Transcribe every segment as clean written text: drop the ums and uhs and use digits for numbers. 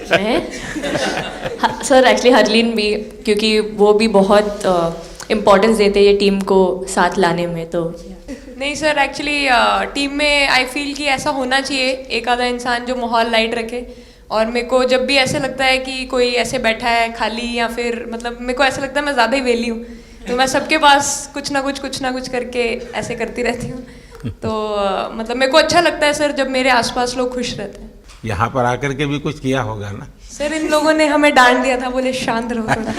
पूछ रहे हैं सर, एक्चुअली हरलीन भी, क्योंकि वो भी बहुत इम्पोर्टेंस देते हैं ये टीम को साथ लाने में। तो नहीं सर, एक्चुअली टीम में आई फील कि ऐसा होना चाहिए एक आधा इंसान जो माहौल लाइट रखे। और मेरे को जब भी ऐसे लगता है कि कोई ऐसे बैठा है खाली, या फिर मतलब मेरे को ऐसा लगता है मैं ज़्यादा ही वेली हूँ, तो मैं सबके पास कुछ ना कुछ करके ऐसे करती रहती हूँ। तो मतलब मेरे को अच्छा लगता है सर जब मेरे आसपास लोग खुश रहते हैं। यहाँ पर आकर के भी कुछ किया होगा ना? सर इन लोगों ने हमें डांट दिया था, बोले शांत रहो थोड़ा।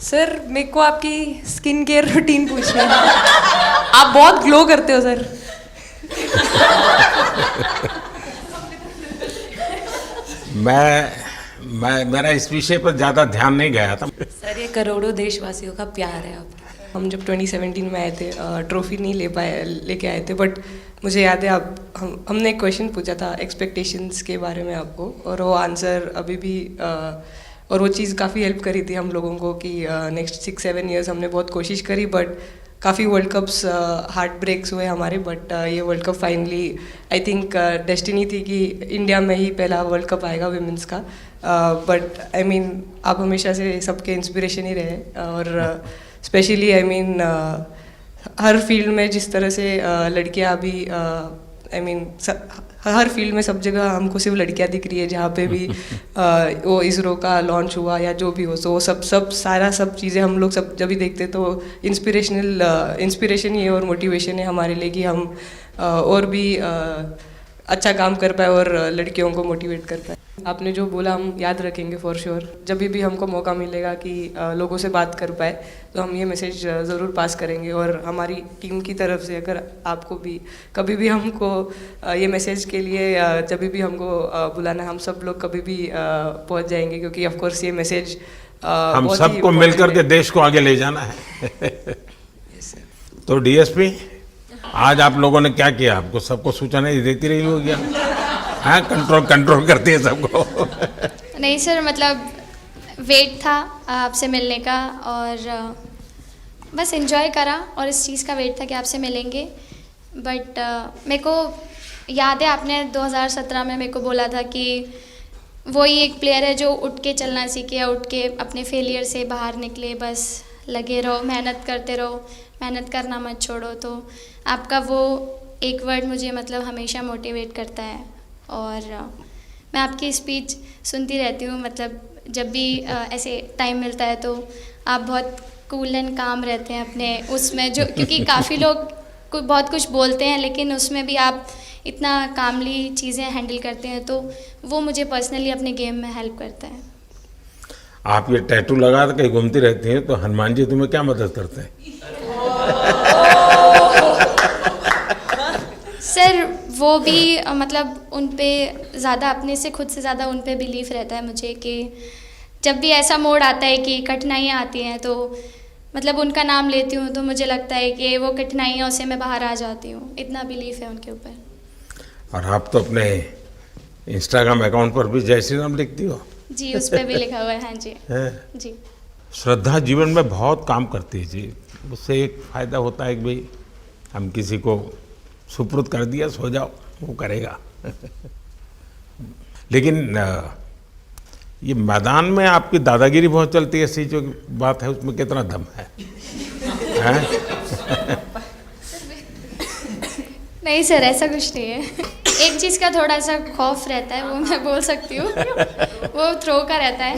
सर मेरे को आपकी स्किन केयर रूटीन पूछना है। आप बहुत ग्लो करते हो सर। मेरा इस विषय पर ज़्यादा ध्यान नहीं गया था। सर ये करोड़ों देशवासियों का प्यार है आपका। हम जब 2017 में आए थे, ट्रॉफी नहीं लेके आए थे, बट मुझे याद है हमने एक क्वेश्चन पूछा था एक्सपेक्टेशंस के बारे में आपको, और वो आंसर अभी भी और वो चीज़ काफ़ी हेल्प करी थी हम लोगों को कि नेक्स्ट 6-7 ईयर्स हमने बहुत कोशिश करी, बट काफ़ी वर्ल्ड कप्स हार्ट ब्रेक्स हुए हमारे, बट ये world cup finally I think destiny थी कि इंडिया में ही पहला वर्ल्ड कप आएगा विमेंस का। बट आई मीन आप हमेशा से सबके इंस्पिरेशन ही रहे, और specially I mean her field में जिस तरह से लड़कियां अभी आई मीन हर फील्ड में सब जगह हमको सिर्फ लड़कियां दिख रही है, जहाँ पे भी वो इसरो का लॉन्च हुआ या जो भी हो, तो वो सब चीज़ें हम लोग सब जब भी देखते तो इंस्पिरेशन ही है और मोटिवेशन है हमारे लिए कि हम और भी अच्छा काम कर पाए और लड़कियों को मोटिवेट कर पाए। आपने जो बोला हम याद रखेंगे फॉर श्योर। जब भी हमको मौका मिलेगा कि लोगों से बात कर पाए तो हम ये मैसेज ज़रूर पास करेंगे, और हमारी टीम की तरफ से अगर आपको भी कभी भी हमको ये मैसेज के लिए जब भी हमको बुलाना, हम सब लोग कभी भी पहुंच जाएंगे, क्योंकि ऑफ कोर्स ये मैसेज हम सबको मिलकर के देश को आगे ले जाना है। तो डीएसपी, आज आप लोगों ने क्या किया? आपको सबको सूचना देती रही होगी, हाँ? कंट्रोल करती है सबको। नहीं सर, मतलब वेट था आपसे मिलने का, और बस एंजॉय करा, और इस चीज़ का वेट था कि आपसे मिलेंगे। बट मेरे को याद है आपने 2017 में मेरे को बोला था कि वही एक प्लेयर है जो उठ के चलना सीखे, या उठ के अपने फेलियर से बाहर निकले, बस लगे रहो, मेहनत करते रहो, मेहनत करना मत छोड़ो। तो आपका वो एक वर्ड मुझे मतलब हमेशा मोटिवेट करता है, और मैं आपकी स्पीच सुनती रहती हूँ, मतलब जब भी ऐसे टाइम मिलता है तो आप बहुत कूल एंड काम रहते हैं अपने उसमें, जो क्योंकि काफ़ी लोग बहुत कुछ बोलते हैं, लेकिन उसमें भी आप इतना कामली चीज़ें हैंडल करते हैं, तो वो मुझे पर्सनली अपने गेम में हेल्प करता है। आप ये टैटू लगा के घूमती रहती हैं, तो हनुमान जी तुम्हें क्या मदद करते हैं? सर वो भी मतलब उन पे ज़्यादा, अपने से खुद से ज़्यादा उन पे बिलीफ रहता है मुझे, कि जब भी ऐसा मोड़ आता है कि कठिनाइयाँ आती हैं, तो मतलब उनका नाम लेती हूँ तो मुझे लगता है कि वो कठिनाइयों से मैं बाहर आ जाती हूँ, इतना बिलीफ है उनके ऊपर। और आप तो अपने इंस्टाग्राम अकाउंट पर भी जय श्री राम लिखती हो? जी, उस पर भी लिखा हुआ है। हाँ जी जी। श्रद्धा जीवन में बहुत काम करती है जी। उससे एक फ़ायदा होता है कि भाई हम किसी को सुपुर्द कर दिया, सो जाओ, वो करेगा। लेकिन ये मैदान में आपकी दादागिरी बहुत चलती है, ऐसी जो बात है उसमें कितना दम है? नहीं सर, ऐसा कुछ नहीं है। एक चीज़ का थोड़ा सा खौफ रहता है, वो मैं बोल सकती हूँ, वो थ्रो का रहता है।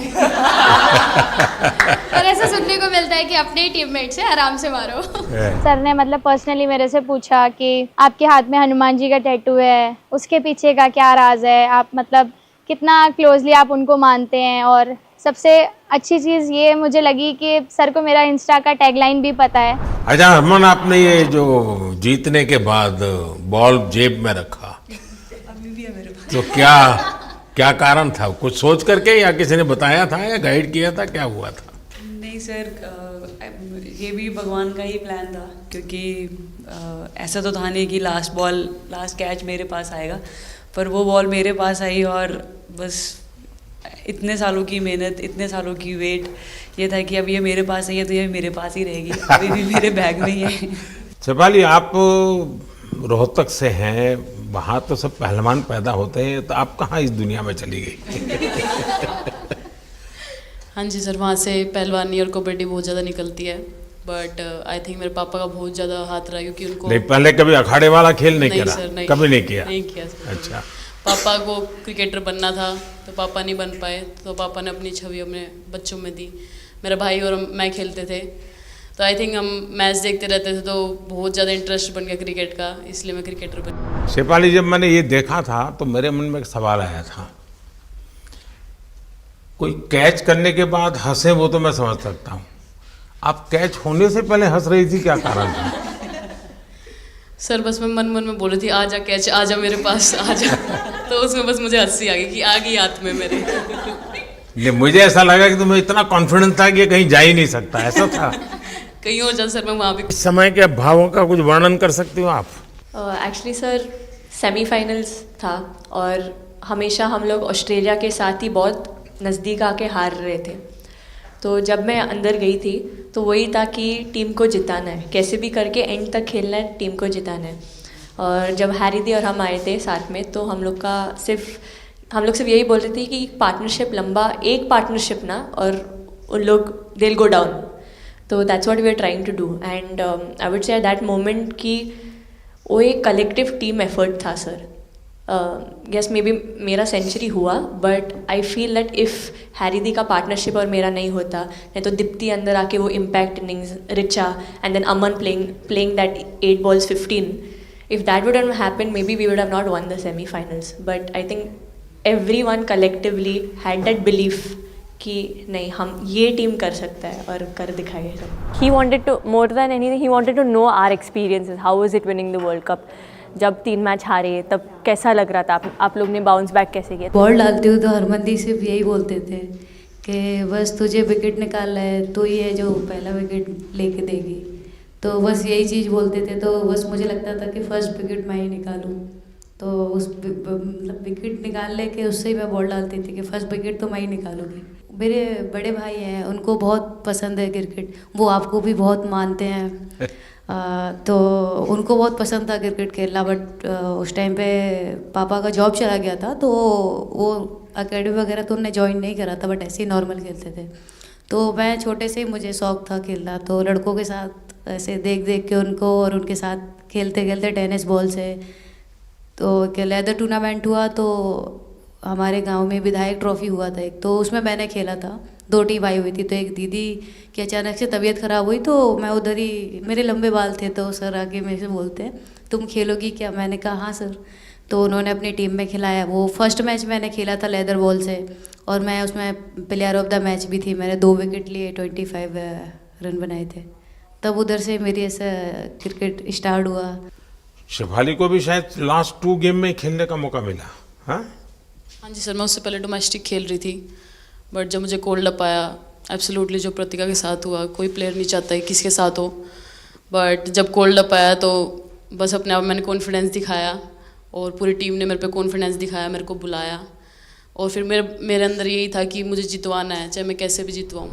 और ऐसा सुनने को मिलता है कि अपने ही टीममेट से आराम से मारो। सर ने मतलब पर्सनली मेरे से पूछा कि आपके हाथ में हनुमान जी का टैटू है, उसके पीछे का क्या राज है, आप मतलब कितना क्लोजली आप उनको मानते हैं। और सबसे अच्छी चीज़ ये मुझे लगी कि सर को मेरा इंस्टा का टैगलाइन भी पता है। अच्छा हरमन, आपने ये जो जीतने के बाद बॉल जेब में रखा, अभी भी है मेरे पास। तो क्या कारण था? कुछ सोच करके, या किसी ने बताया था, या गाइड किया था, क्या हुआ था? नहीं सर, ये भी भगवान का ही प्लान था, क्योंकि ऐसा तो था नहीं कि लास्ट कैच मेरे पास आएगा, पर वो बॉल मेरे पास आई, और बस इतने सालों की मेहनत, इतने सालों की वेट, ये था कि अब ये मेरे पास आई है तो ये मेरे पास ही रहेगी, अभी भी मेरे बैग में ही है। शेफाली, आप रोहतक से हैं, वहाँ तो सब पहलवान पैदा होते हैं, तो आप कहाँ इस दुनिया में चली गई? हाँ जी सर, वहाँ से पहलवानी और कबड्डी बहुत ज़्यादा निकलती है, बट आई थिंक मेरे पापा का बहुत ज़्यादा हाथ रहा, क्योंकि उनको नहीं, पहले कभी अखाड़े वाला खेल नहीं करा? सर, नहीं, कभी नहीं किया? नहीं किया सर। अच्छा। पापा को क्रिकेटर बनना था तो पापा नहीं बन पाए, तो पापा ने अपनी छवि अपने बच्चों में दी। मेरा भाई और मैं खेलते थे, तो आई थिंक हम मैच देखते रहते थे, तो बहुत ज़्यादा इंटरेस्ट बन गया क्रिकेट का, इसलिए मैं क्रिकेटर बन। शेफाली, जब मैंने ये देखा था तो मेरे मन में एक सवाल आया था। कोई कैच करने के बाद हंसे वो तो मैं समझ सकता हूँ, आप कैच होने से पहले हंस रही थी, क्या कारण था? सर बस मैं मन में बोल रही थी, आ जा कैच, आ जा मेरे पास, आ जा। तो उसमें बस मुझे हंसी आ गई कि आ गई हाथ में मेरे। ये मुझे ऐसा लगा कि तुम्हें इतना कॉन्फिडेंस था कि ये कहीं जा ही नहीं सकता, ऐसा था? कहीं और जा सर, मैं वहाँ भी। इस समय के भावों का कुछ वर्णन कर सकती हो आप? एक्चुअली सर सेमीफाइनल्स था, और हमेशा हम लोग ऑस्ट्रेलिया के साथ ही बहुत नज़दीक आके हार रहे थे। तो जब मैं अंदर गई थी तो वही था कि टीम को जिताना है, कैसे भी करके एंड तक खेलना है, टीम को जिताना है। और जब हैरी दी और हम आए थे साथ में, तो हम लोग सिर्फ यही बोल रहे थे कि पार्टनरशिप लंबा, एक पार्टनरशिप ना, और उन लोग दिल गो डाउन। तो that's what we are trying to do, and I would say at that moment कि वो एक कलेक्टिव टीम एफर्ट था सर। यस, मे बी मेरा सेंचुरी हुआ, but I feel that if Harry दी का पार्टनरशिप और मेरा नहीं होता, नहीं तो दीप्ति अंदर आके वो impact innings, Richa and then Aman playing that 8 balls 15, if that would have happened, maybe we would have not won the semi-finals. But I think everyone collectively had that belief कि नहीं, हम ये टीम कर सकता है और कर दिखाएगा। He wanted to, more than anything, he wanted to know our experiences. How was it winning the World Cup? जब 3 मैच हारे तब कैसा लग रहा था? आप लोग ने बाउंस बैक कैसे किया? बॉल डालते हुए तो हरमनदीप सिर्फ यही बोलते थे कि बस तुझे विकेट निकालना है, तो ही है जो पहला विकेट लेके देगी। तो बस यही चीज़ बोलते थे, तो बस मुझे लगता था कि फर्स्ट विकेट मैं ही निकालूं। तो उस मतलब विकेट निकालने के उससे ही मैं बॉल डालती थी कि फर्स्ट विकेट तो मैं ही निकालूंगी। मेरे बड़े भाई हैं, उनको बहुत पसंद है क्रिकेट, वो आपको भी बहुत मानते हैं। तो उनको बहुत पसंद था क्रिकेट खेलना, बट उस टाइम पे पापा का जॉब चला गया था, तो वो एकेडमी वगैरह तो उन्होंने ज्वाइन नहीं करा था, बट ऐसे ही नॉर्मल खेलते थे। तो मैं छोटे से ही मुझे शौक था खेलना, तो लड़कों के साथ ऐसे देख देख के उनको और उनके साथ खेलते खेलते टेनिस बॉल से, तो एक लेदर टूर्नामेंट हुआ, तो हमारे गांव में विधायक ट्रॉफी हुआ था एक, तो उसमें मैंने खेला था। 2 टीम आई हुई थी, तो एक दीदी की अचानक से तबीयत ख़राब हुई, तो मैं उधर ही, मेरे लंबे बाल थे, तो सर आके मेरे से बोलते हैं तुम खेलोगी क्या? मैंने कहा हाँ सर। तो उन्होंने अपनी टीम में खिलाया। वो फर्स्ट मैच मैंने खेला था लेदर बॉल से, और मैं उसमें प्लेयर ऑफ द मैच भी थी। मैंने 2 विकेट लिए, 25 रन बनाए थे। तब उधर से मेरी ऐसा क्रिकेट स्टार्ट हुआ। शेफाली को भी शायद लास्ट 2 गेम में खेलने का मौका मिला? हाँ जी सर, मैं उससे पहले डोमेस्टिक खेल रही थी, बट जब मुझे कोल्ड अप आया, एब्सोल्युटली जो प्रतिका के साथ हुआ, कोई प्लेयर नहीं चाहता है किसके साथ हो, बट जब कोल्ड अप आया तो बस अपने आप मैंने कॉन्फिडेंस दिखाया, और पूरी टीम ने मेरे पे कॉन्फिडेंस दिखाया, मेरे को बुलाया, और फिर मेरे अंदर यही था कि मुझे जितवाना है, चाहे मैं कैसे भी जितवाऊँ।